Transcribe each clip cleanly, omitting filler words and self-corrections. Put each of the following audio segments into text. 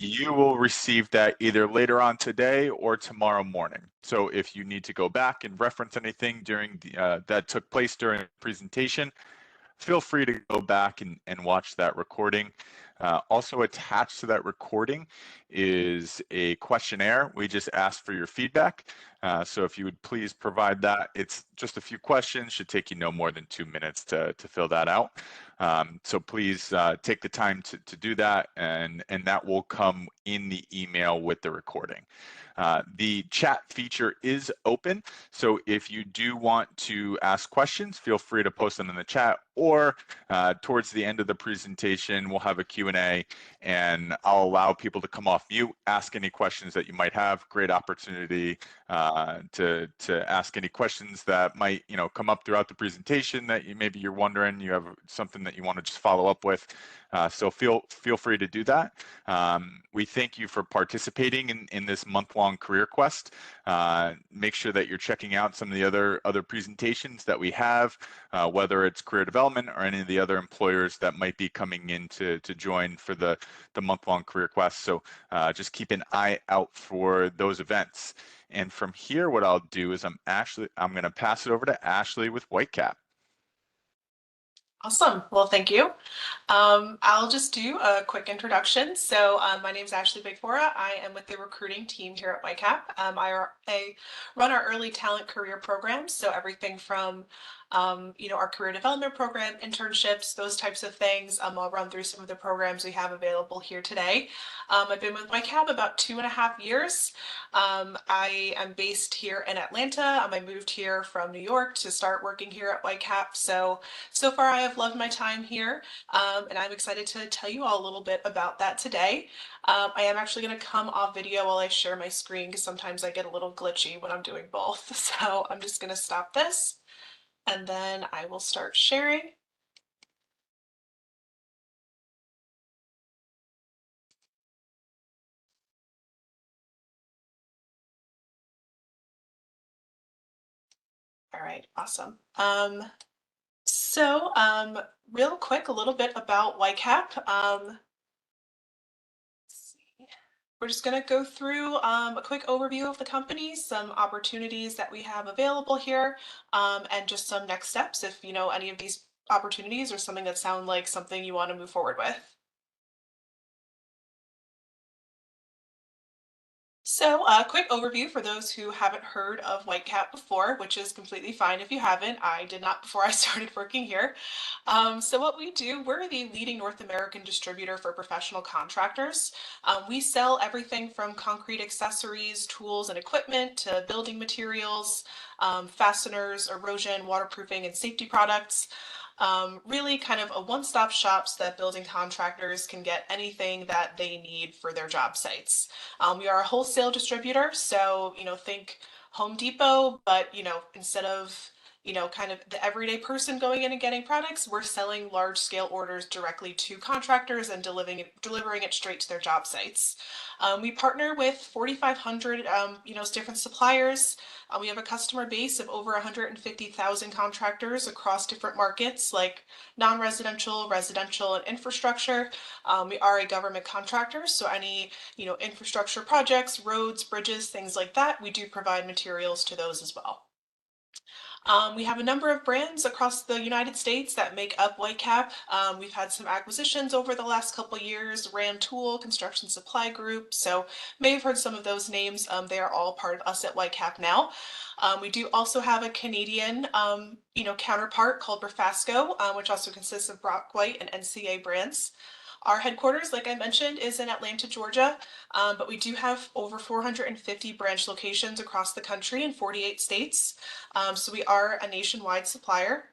You will receive that either later on today or tomorrow morning. So if you need to go back and reference anything during that took place during the presentation, feel free to go back and watch that recording. Also attached to that recording is a questionnaire. We just asked for your feedback. So if you would please provide that. It's just a few questions, should take you no more than 2 minutes to fill that out. So please take the time to do that, and that will come in the email with the recording. The chat feature is open, so if you do want to ask questions, feel free to post them in the chat, or towards the end of the presentation, we'll have a Q&A, and I'll allow people to come off mute, ask any questions that you might have. Great opportunity to ask any questions that might come up throughout the presentation that maybe you're wondering, you have something that you want to just follow up with. So feel free to do that. We thank you for participating in this month-long career quest. Make sure that you're checking out some of the other presentations that we have, whether it's career development or any of the other employers that might be coming in to join for the month-long career quest. So just keep an eye out for those events. And from here, what I'll do is I'm going to pass it over to Ashley with Whitecap. Awesome. Well, thank you. I'll just do a quick introduction. So my name is Ashley Bigfora. I am with the recruiting team here at Whitecap. I run our early talent career programs. So everything from our career development program, internships, those types of things. I'll run through some of the programs we have available here today. I've been with Whitecap about 2.5 years. I am based here in Atlanta. I moved here from New York to start working here at Whitecap. So far I have loved my time here, and I'm excited to tell you all a little bit about that today. I am actually going to come off video while I share my screen because sometimes I get a little glitchy when I'm doing both. So I'm just going to stop this and then I will start sharing. All right, awesome. Real quick, a little bit about Whitecap. We're just going to go through a quick overview of the company, some opportunities that we have available here, and just some next steps if any of these opportunities or something that sound like something you want to move forward with. So a quick overview for those who haven't heard of Whitecap before, which is completely fine if you haven't. I did not before I started working here. So what we do, we're the leading North American distributor for professional contractors. We sell everything from concrete accessories, tools and equipment to building materials, fasteners, erosion, waterproofing, and safety products. Really kind of a one-stop shop so that building contractors can get anything that they need for their job sites. We are a wholesale distributor, so think Home Depot, but instead of kind of the everyday person going in and getting products, we're selling large scale orders directly to contractors and delivering it straight to their job sites. We partner with 4,500 different suppliers. We have a customer base of over 150,000 contractors across different markets like non-residential, residential, and infrastructure. We are a government contractor, so any infrastructure projects, roads, bridges, things like that, we do provide materials to those as well. We have a number of brands across the United States that make up Whitecap. We've had some acquisitions over the last couple of years, Ram Tool, Construction Supply Group, so may have heard some of those names. They are all part of us at Whitecap now. We do also have a Canadian counterpart called Brafasco, which also consists of Brock White and NCA brands. Our headquarters, like I mentioned, is in Atlanta, Georgia, but we do have over 450 branch locations across the country in 48 states. So we are a nationwide supplier.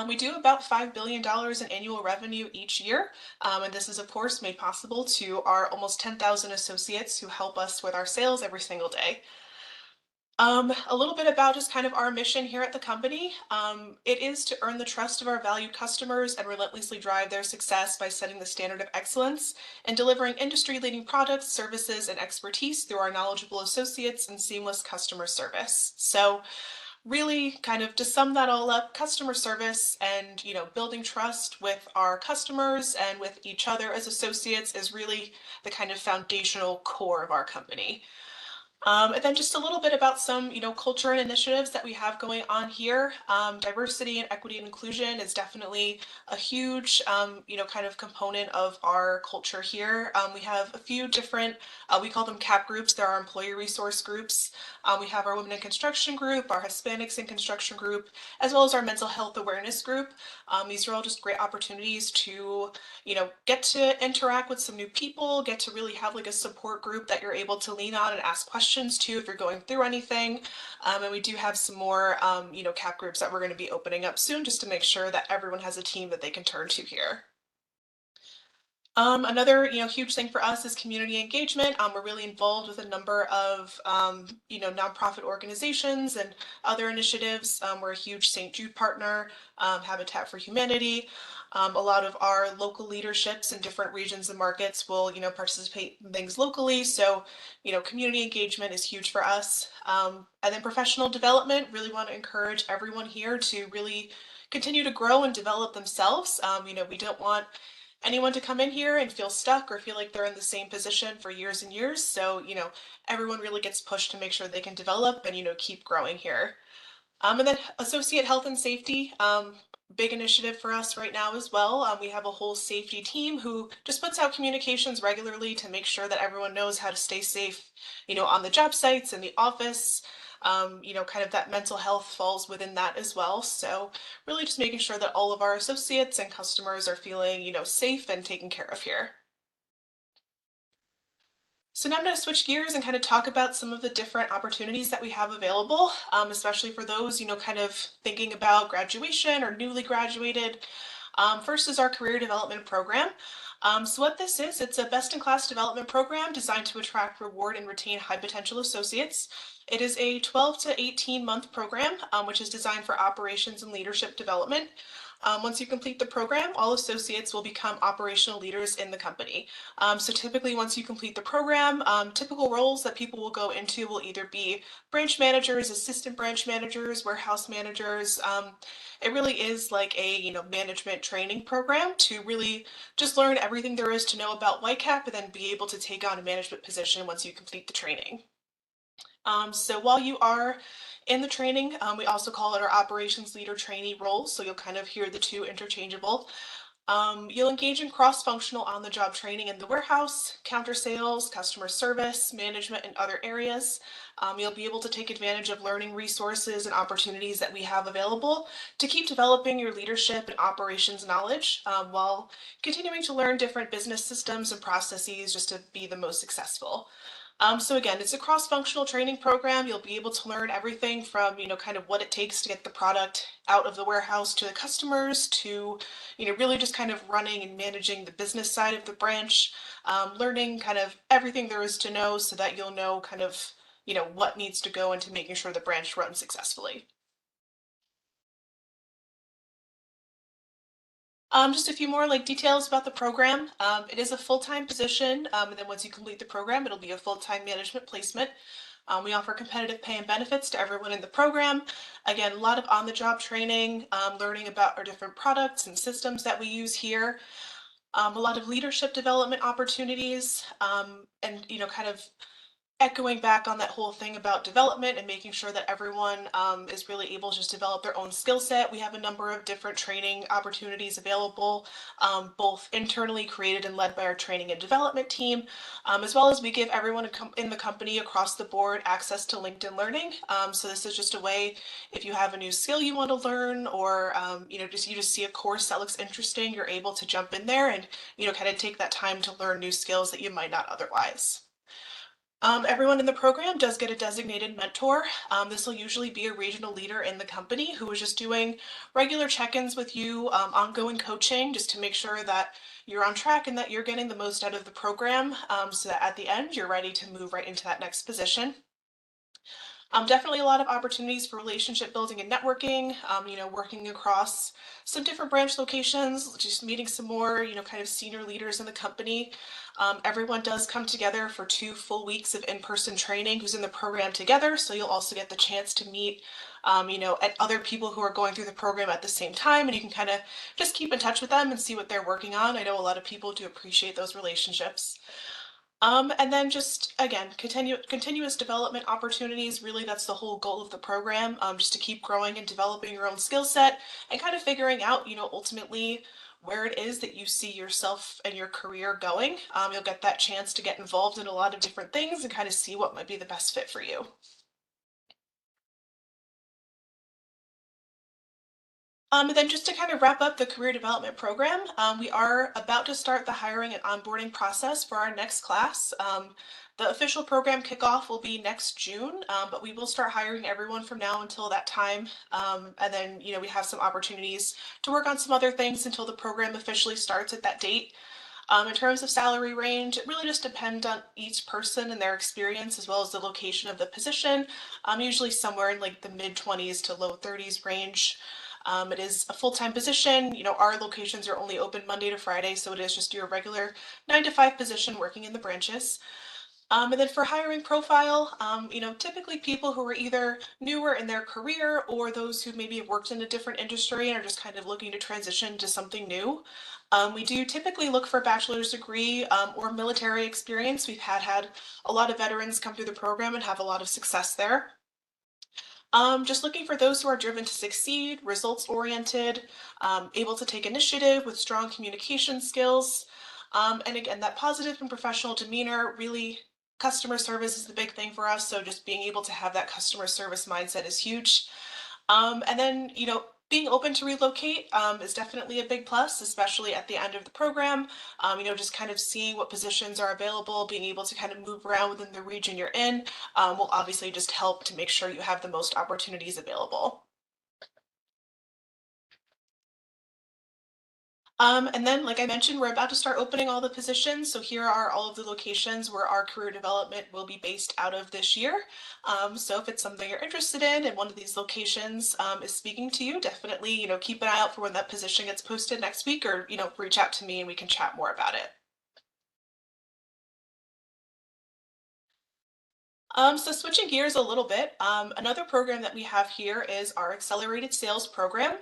We do about $5 billion in annual revenue each year, and this is of course made possible to our almost 10,000 associates who help us with our sales every single day. A little bit about just kind of our mission here at the company. It is to earn the trust of our valued customers and relentlessly drive their success by setting the standard of excellence and delivering industry-leading products, services, and expertise through our knowledgeable associates and seamless customer service. So really kind of to sum that all up, customer service and, building trust with our customers and with each other as associates is really the kind of foundational core of our company. And then just a little bit about some, culture and initiatives that we have going on here. Diversity and equity and inclusion is definitely a huge, kind of component of our culture here. We have a few different, we call them CAP groups. There are employee resource groups. We have our Women in Construction group, our Hispanics in Construction group, as well as our mental health awareness group. These are all just great opportunities to get to interact with some new people, get to really have like a support group that you're able to lean on and ask questions to if you're going through anything. And we do have some more, CAP groups that we're going to be opening up soon just to make sure that everyone has a team that they can turn to here. Another, huge thing for us is community engagement. We're really involved with a number of, nonprofit organizations and other initiatives. We're a huge St. Jude partner, Habitat for Humanity. A lot of our local leaderships in different regions and markets will, participate in things locally. So, community engagement is huge for us. And then professional development, really want to encourage everyone here to really continue to grow and develop themselves. We don't want anyone to come in here and feel stuck or feel like they're in the same position for years and years. So, everyone really gets pushed to make sure they can develop and, keep growing here. And then associate health and safety, big initiative for us right now as well. We have a whole safety team who just puts out communications regularly to make sure that everyone knows how to stay safe, on the job sites, in the office. Kind of that mental health falls within that as well. So really just making sure that all of our associates and customers are feeling, safe and taken care of here. So now I'm going to switch gears and kind of talk about some of the different opportunities that we have available, especially for those, kind of thinking about graduation or newly graduated. First is our career development program. So what this is, it's a best-in-class development program designed to attract, reward, and retain high potential associates. It is a 12 to 18 month program, which is designed for operations and leadership development. Once you complete the program, all associates will become operational leaders in the company. So typically once you complete the program, typical roles that people will go into will either be branch managers, assistant branch managers, warehouse managers. It really is like a, management training program to really just learn everything there is to know about Whitecap and then be able to take on a management position once you complete the training. So while you are in the training, we also call it our operations leader trainee role. So you'll kind of hear the two interchangeable. You'll engage in cross-functional on-the-job training in the warehouse, counter sales, customer service, management, and other areas. You'll be able to take advantage of learning resources and opportunities that we have available to keep developing your leadership and operations knowledge while continuing to learn different business systems and processes just to be the most successful. So again, it's a cross-functional training program. You'll be able to learn everything from, kind of what it takes to get the product out of the warehouse to the customers to, really just kind of running and managing the business side of the branch, learning kind of everything there is to know so that you'll know kind of, what needs to go into making sure the branch runs successfully. Just a few more like details about the program. It is a full-time position, and then once you complete the program, it'll be a full-time management placement. We offer competitive pay and benefits to everyone in the program. Again, a lot of on-the-job training, learning about our different products and systems that we use here. A lot of leadership development opportunities, and kind of echoing back on that whole thing about development and making sure that everyone is really able to just develop their own skill set. We have a number of different training opportunities available, both internally created and led by our training and development team, as well as we give everyone in the company across the board access to LinkedIn Learning. So this is just a way if you have a new skill you want to learn or you just see a course that looks interesting, you're able to jump in there and kind of take that time to learn new skills that you might not otherwise. Everyone in the program does get a designated mentor. This will usually be a regional leader in the company who is just doing regular check-ins with you, ongoing coaching, just to make sure that you're on track and that you're getting the most out of the program, so that at the end you're ready to move right into that next position. Definitely a lot of opportunities for relationship building and networking, working across some different branch locations, just meeting some more, kind of senior leaders in the company. Everyone does come together for 2 full weeks of in-person training who's in the program together. So you'll also get the chance to meet, at other people who are going through the program at the same time, and you can kind of just keep in touch with them and see what they're working on. I know a lot of people do appreciate those relationships. And then just again, continuous development opportunities. Really, that's the whole goal of the program, just to keep growing and developing your own skill set and kind of figuring out, ultimately where it is that you see yourself and your career going. You'll get that chance to get involved in a lot of different things and kind of see what might be the best fit for you. And then just to kind of wrap up the career development program, we are about to start the hiring and onboarding process for our next class. The official program kickoff will be next June, but we will start hiring everyone from now until that time. And then, we have some opportunities to work on some other things until the program officially starts at that date. In terms of salary range, it really just depends on each person and their experience as well as the location of the position. Usually somewhere in like the mid-20s to low 30s range. It is a full-time position. Our locations are only open Monday to Friday, so it is just your regular 9 to 5 position working in the branches. And then for hiring profile, typically people who are either newer in their career or those who maybe have worked in a different industry and are just kind of looking to transition to something new. We do typically look for a bachelor's degree or military experience. We've had a lot of veterans come through the program and have a lot of success there. Just looking for those who are driven to succeed, results oriented, able to take initiative with strong communication skills. And again, that positive and professional demeanor, really customer service is the big thing for us. So just being able to have that customer service mindset is huge. And then, being open to relocate is definitely a big plus, especially at the end of the program. Just kind of seeing what positions are available, being able to kind of move around within the region you're in will obviously just help to make sure you have the most opportunities available. And then, like I mentioned, we're about to start opening all the positions. So here are all of the locations where our career development will be based out of this year. So if it's something you're interested in and one of these locations is speaking to you, definitely, keep an eye out for when that position gets posted next week, or, reach out to me and we can chat more about it. So switching gears a little bit, another program that we have here is our Accelerated Sales Program.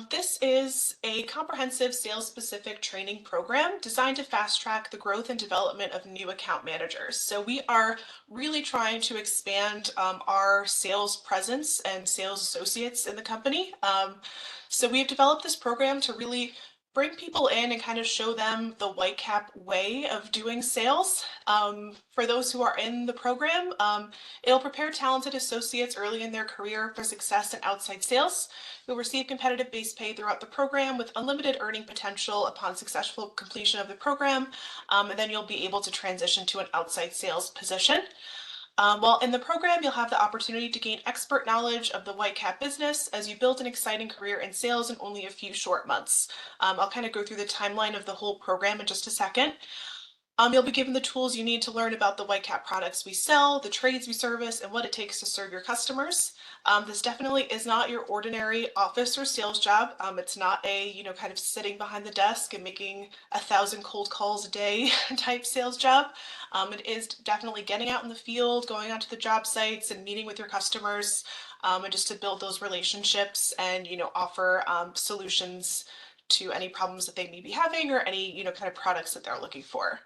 This is a comprehensive sales-specific training program designed to fast-track the growth and development of new account managers. So we are really trying to expand our sales presence and sales associates in the company. So we've developed this program to really bring people in and kind of show them the Whitecap way of doing sales. For those who are in the program, it'll prepare talented associates early in their career for success in outside sales. You'll receive competitive base pay throughout the program with unlimited earning potential upon successful completion of the program, and then you'll be able to transition to an outside sales position. While in the program, you'll have the opportunity to gain expert knowledge of the Whitecap business as you build an exciting career in sales in only a few short months. I'll kind of go through the timeline of the whole program in just a second. You'll be given the tools you need to learn about the Whitecap products we sell, the trades we service, and what it takes to serve your customers. This definitely is not your ordinary office or sales job. It's not a, kind of sitting behind the desk and making 1,000 cold calls a day type sales job. It is definitely getting out in the field, going onto the job sites and meeting with your customers, and just to build those relationships and, offer solutions to any problems that they may be having or any, kind of products that they're looking for.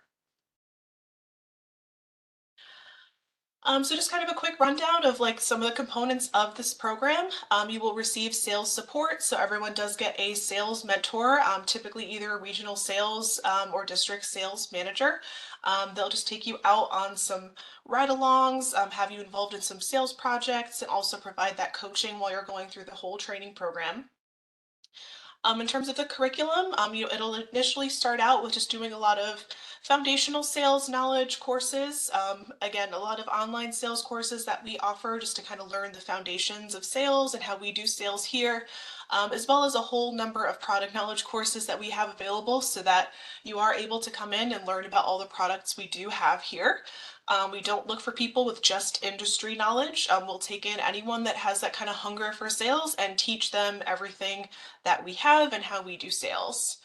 So just kind of a quick rundown of like some of the components of this program. You will receive sales support. So everyone does get a sales mentor, typically either a regional sales or district sales manager. They'll just take you out on some ride-alongs, have you involved in some sales projects, and also provide that coaching while you're going through the whole training program. In terms of the curriculum, it'll initially start out with just doing a lot of foundational sales knowledge courses. Again, a lot of online sales courses that we offer just to kind of learn the foundations of sales and how we do sales here. as well as a whole number of product knowledge courses that we have available so that you are able to come in and learn about all the products we do have here. We don't look for people with just industry knowledge. We'll take in anyone that has that kind of hunger for sales and teach them everything that we have and how we do sales.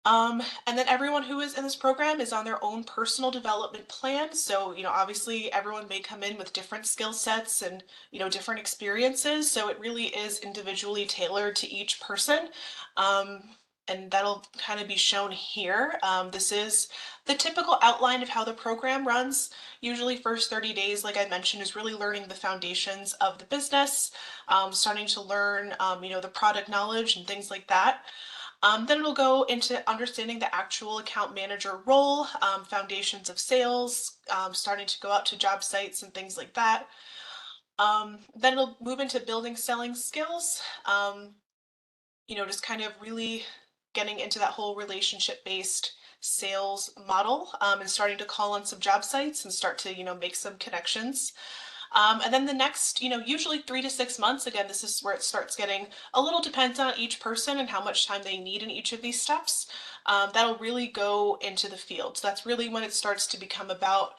And then everyone who is in this program is on their own personal development plan. So, obviously everyone may come in with different skill sets and, different experiences. So it really is individually tailored to each person. And that'll kind of be shown here. This is the typical outline of how the program runs. Usually first 30 days, like I mentioned, is really learning the foundations of the business, starting to learn, the product knowledge and things like that. Then it'll go into understanding the actual account manager role, foundations of sales, starting to go out to job sites and things like that. Then it'll move into building selling skills, just kind of really getting into that whole relationship-based sales model, and starting to call on some job sites and start to, make some connections. And then the next, usually 3 to 6 months, again, this is where it starts getting a little depends on each person and how much time they need in each of these steps. That'll really go into the field. So that's really when it starts to become about,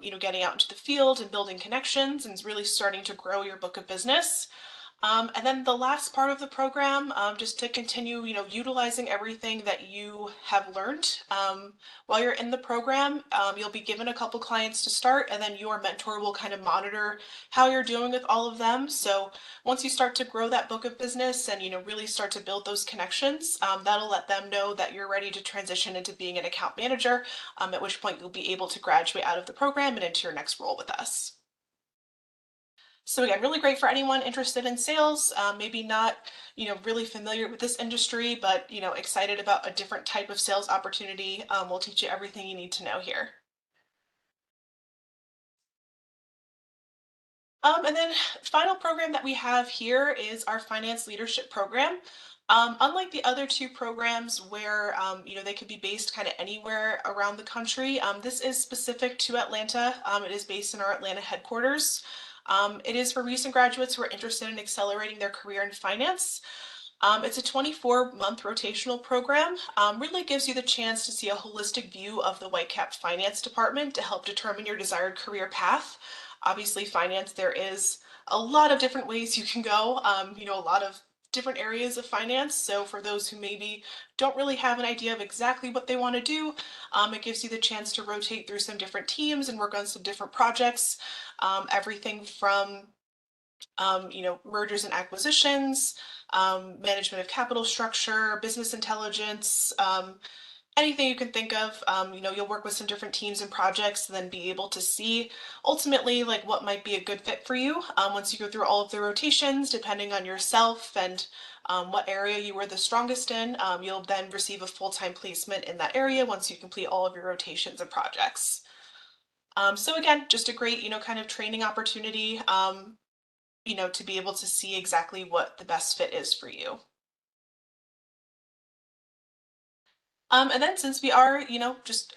getting out into the field and building connections and really starting to grow your book of business. And then the last part of the program, just to continue, utilizing everything that you have learned. While you're in the program, you'll be given a couple clients to start, and then your mentor will kind of monitor how you're doing with all of them. So once you start to grow that book of business and, really start to build those connections, that'll let them know that you're ready to transition into being an account manager, at which point you'll be able to graduate out of the program and into your next role with us. So again, really great for anyone interested in sales, maybe not, really familiar with this industry, but, excited about a different type of sales opportunity. We'll teach you everything you need to know here. And then final program that we have here is our finance leadership program. Unlike the other two programs where, they could be based kind of anywhere around the country, this is specific to Atlanta. It is based in our Atlanta headquarters. It is for recent graduates who are interested in accelerating their career in finance. It's a 24-month rotational program. Really gives you the chance to see a holistic view of the Whitecap Finance Department to help determine your desired career path. Obviously, finance, there is a lot of different ways you can go, a lot of different areas of finance. So for those who maybe don't really have an idea of exactly what they want to do, it gives you the chance to rotate through some different teams and work on some different projects. Everything from mergers and acquisitions, management of capital structure, business intelligence, anything you can think of. You'll work with some different teams and projects and then be able to see ultimately like what might be a good fit for you once you go through all of the rotations, depending on yourself and what area you were the strongest in. You'll then receive a full-time placement in that area once you complete all of your rotations and projects. So again, just a great, kind of training opportunity, to be able to see exactly what the best fit is for you. And then since we are, just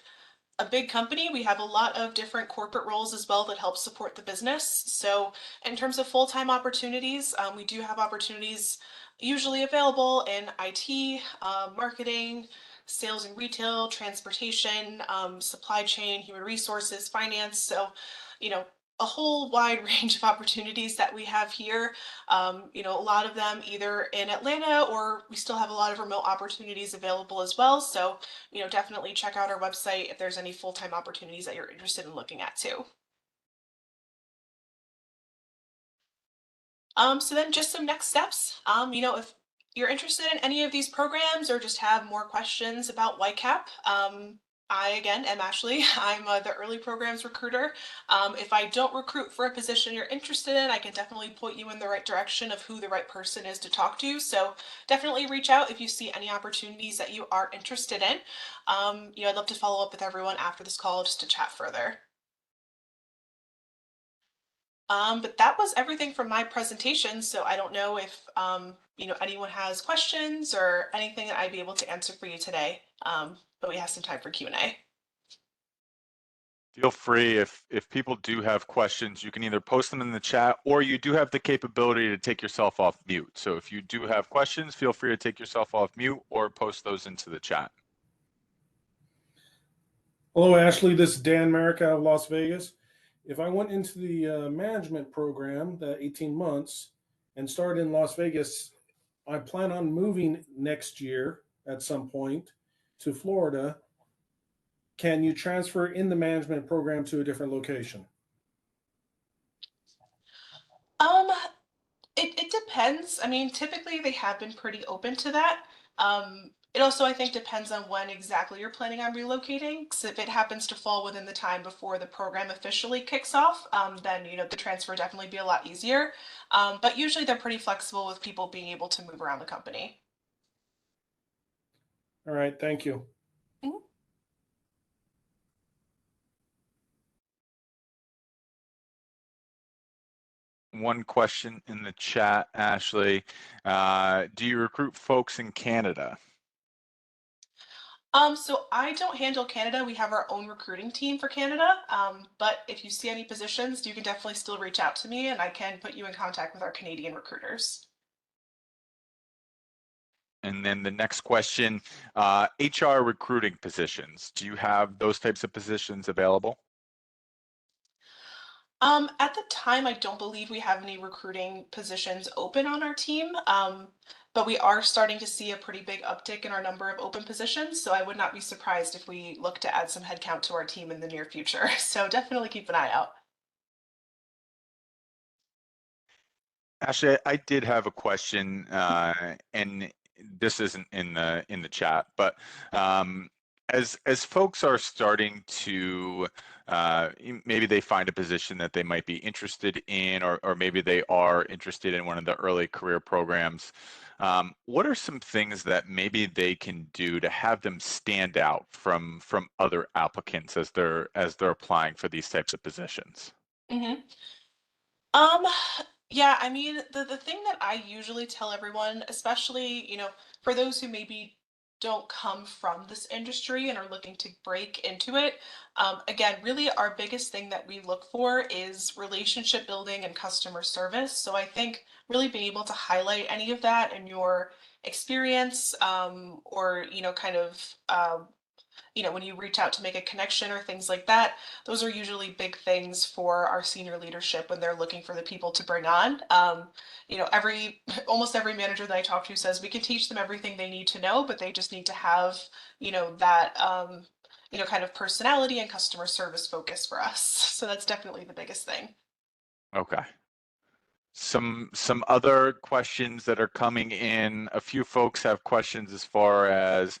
a big company, we have a lot of different corporate roles as well that help support the business. So in terms of full-time opportunities, we do have opportunities usually available in IT, marketing, sales and retail, transportation, supply chain, human resources, finance. So, you know, a whole wide range of opportunities that we have here. A lot of them either in Atlanta, or we still have a lot of remote opportunities available as well. So, definitely check out our website if there's any full-time opportunities that you're interested in looking at too. So then just some next steps. If you're interested in any of these programs or just have more questions about Whitecap, I again am Ashley. I'm the early programs recruiter. If I don't recruit for a position you're interested in, I can definitely point you in the right direction of who the right person is to talk to. So definitely reach out if you see any opportunities that you are interested in. I'd love to follow up with everyone after this call just to chat further. But that was everything from my presentation, so I don't know if anyone has questions or anything that I'd be able to answer for you today. But we have some time for Q&A. Feel free if people do have questions, you can either post them in the chat or you do have the capability to take yourself off mute. So if you do have questions, feel free to take yourself off mute or post those into the chat. Hello, Ashley. This is Dan Merrick out of Las Vegas. If I went into the management program, the 18 months, and started in Las Vegas, I plan on moving next year at some point to Florida. Can you transfer in the management program to a different location? Um, it depends. I mean, typically they have been pretty open to that. It also, I think, depends on when exactly you're planning on relocating. Because if it happens to fall within the time before the program officially kicks off, then the transfer definitely be a lot easier. But usually they're pretty flexible with people being able to move around the company. All right, thank you. Mhm. One question in the chat, Ashley. Do you recruit folks in Canada? So I don't handle Canada. We have our own recruiting team for Canada. But if you see any positions, you can definitely still reach out to me and I can put you in contact with our Canadian recruiters. And then the next question, HR recruiting positions. Do you have those types of positions available? At the time, I don't believe we have any recruiting positions open on our team. But we are starting to see a pretty big uptick in our number of open positions. So I would not be surprised if we look to add some headcount to our team in the near future. So definitely keep an eye out. Ashley, I did have a question, and this isn't in the chat, but as folks are starting to maybe they find a position that they might be interested in, or maybe they are interested in one of the early career programs. What are some things that maybe they can do to have them stand out from other applicants as they're applying for these types of positions? hmm Um, yeah, I mean, the thing that I usually tell everyone, especially, for those who maybe don't come from this industry and are looking to break into it, again, really our biggest thing that we look for is relationship building and customer service. So I think really being able to highlight any of that in your experience, or, kind of, when you reach out to make a connection or things like that, those are usually big things for our senior leadership when they're looking for the people to bring on. Almost every manager that I talk to says we can teach them everything they need to know, but they just need to have, that, kind of personality and customer service focus for us. So that's definitely the biggest thing. Okay. Some other questions that are coming in. A few folks have questions as far as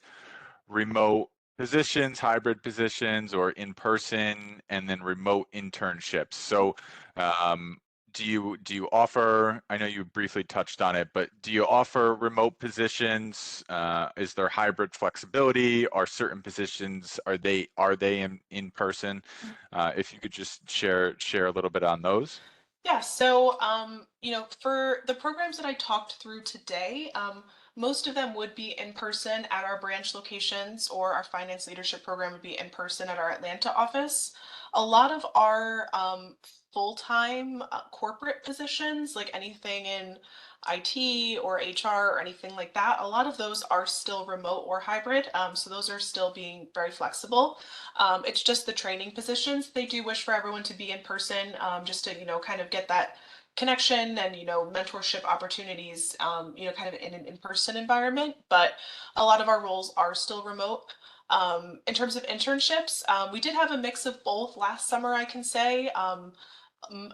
remote positions, hybrid positions, or in person, and then remote internships. So, do you offer? I know you briefly touched on it, but do you offer remote positions? Is there hybrid flexibility? Are certain positions are they in person? If you could just share a little bit on those. Yeah, so for the programs that I talked through today, most of them would be in person at our branch locations, or our finance leadership program would be in person at our Atlanta office. A lot of our full-time corporate positions, like anything in IT or HR or anything like that, a lot of those are still remote or hybrid. So those are still being very flexible. It's just the training positions. They do wish for everyone to be in person, just to, kind of get that connection and, mentorship opportunities, kind of in an in-person environment. But a lot of our roles are still remote. In terms of internships, we did have a mix of both last summer, I can say.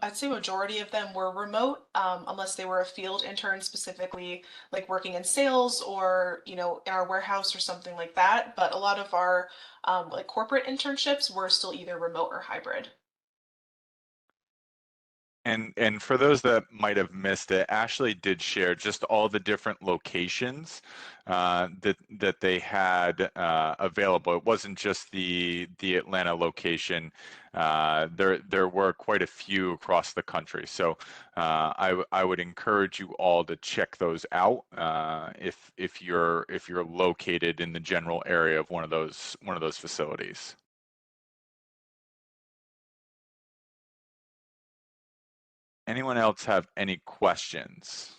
I'd say majority of them were remote, unless they were a field intern, specifically like working in sales or, in our warehouse or something like that. But a lot of our like corporate internships were still either remote or hybrid. And for those that might have missed it, Ashley did share just all the different locations that they had available. It wasn't just the Atlanta location. There were quite a few across the country. So I would encourage you all to check those out if you're located in the general area of one of those facilities. Anyone else have any questions?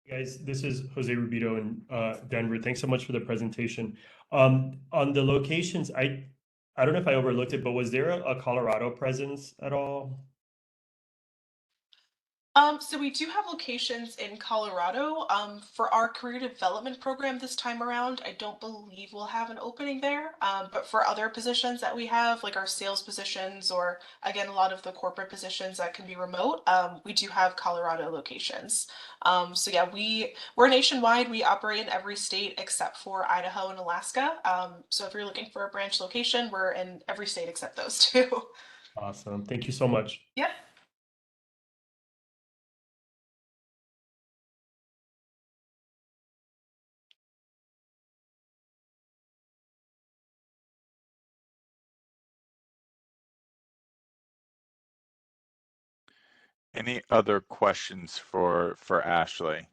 Guys, this is Jose Rubito in Denver. Thanks so much for the presentation. On the locations, I don't know if I overlooked it, but was there a Colorado presence at all? So we do have locations in Colorado. For our career development program this time around, I don't believe we'll have an opening there. But for other positions that we have, like our sales positions, or again, a lot of the corporate positions that can be remote, we do have Colorado locations. So yeah, we're nationwide. We operate in every state except for Idaho and Alaska. So if you're looking for a branch location, we're in every state except those two. Awesome. Thank you so much. Yep. Any other questions for Ashley?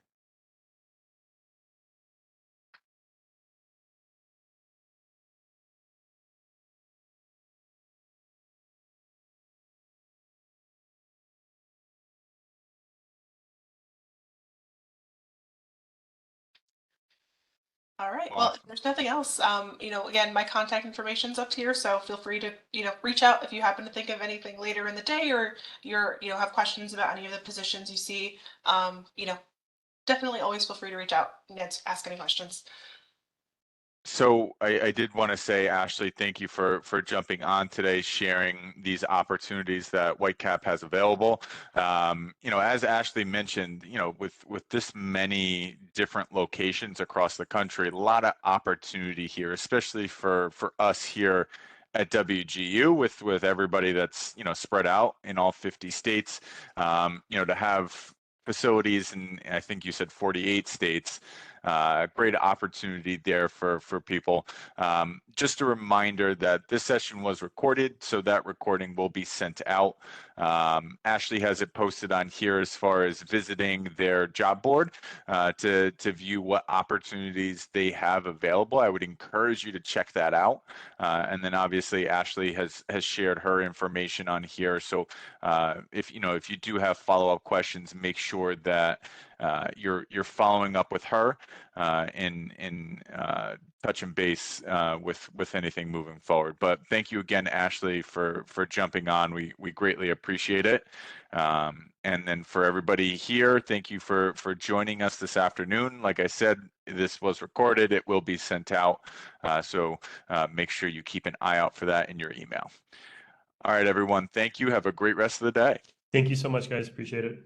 All right. Well, if Awesome. there's nothing else, again, my contact information's up here, so feel free to, reach out if you happen to think of anything later in the day, or have questions about any of the positions you see. Definitely always feel free to reach out and ask any questions. So I did want to say, Ashley, thank you for jumping on today, sharing these opportunities that Whitecap has available. As Ashley mentioned, with this many different locations across the country, a lot of opportunity here, especially for us here at WGU, with everybody that's spread out in all 50 states. To have facilities in, I think you said 48 states. Great opportunity there for people. Just a reminder that this session was recorded, so that recording will be sent out. Ashley has it posted on here as far as visiting their job board to view what opportunities they have available. I would encourage you to check that out. And then obviously Ashley has shared her information on here. So if you do have follow-up questions, make sure that you're following up with her in touching base with anything moving forward. But thank you again, Ashley, for jumping on. We greatly appreciate it. And then for everybody here, thank you for joining us this afternoon. Like I said, this was recorded. It will be sent out. So make sure you keep an eye out for that in your email. All right, everyone. Thank you. Have a great rest of the day. Thank you so much, guys. Appreciate it.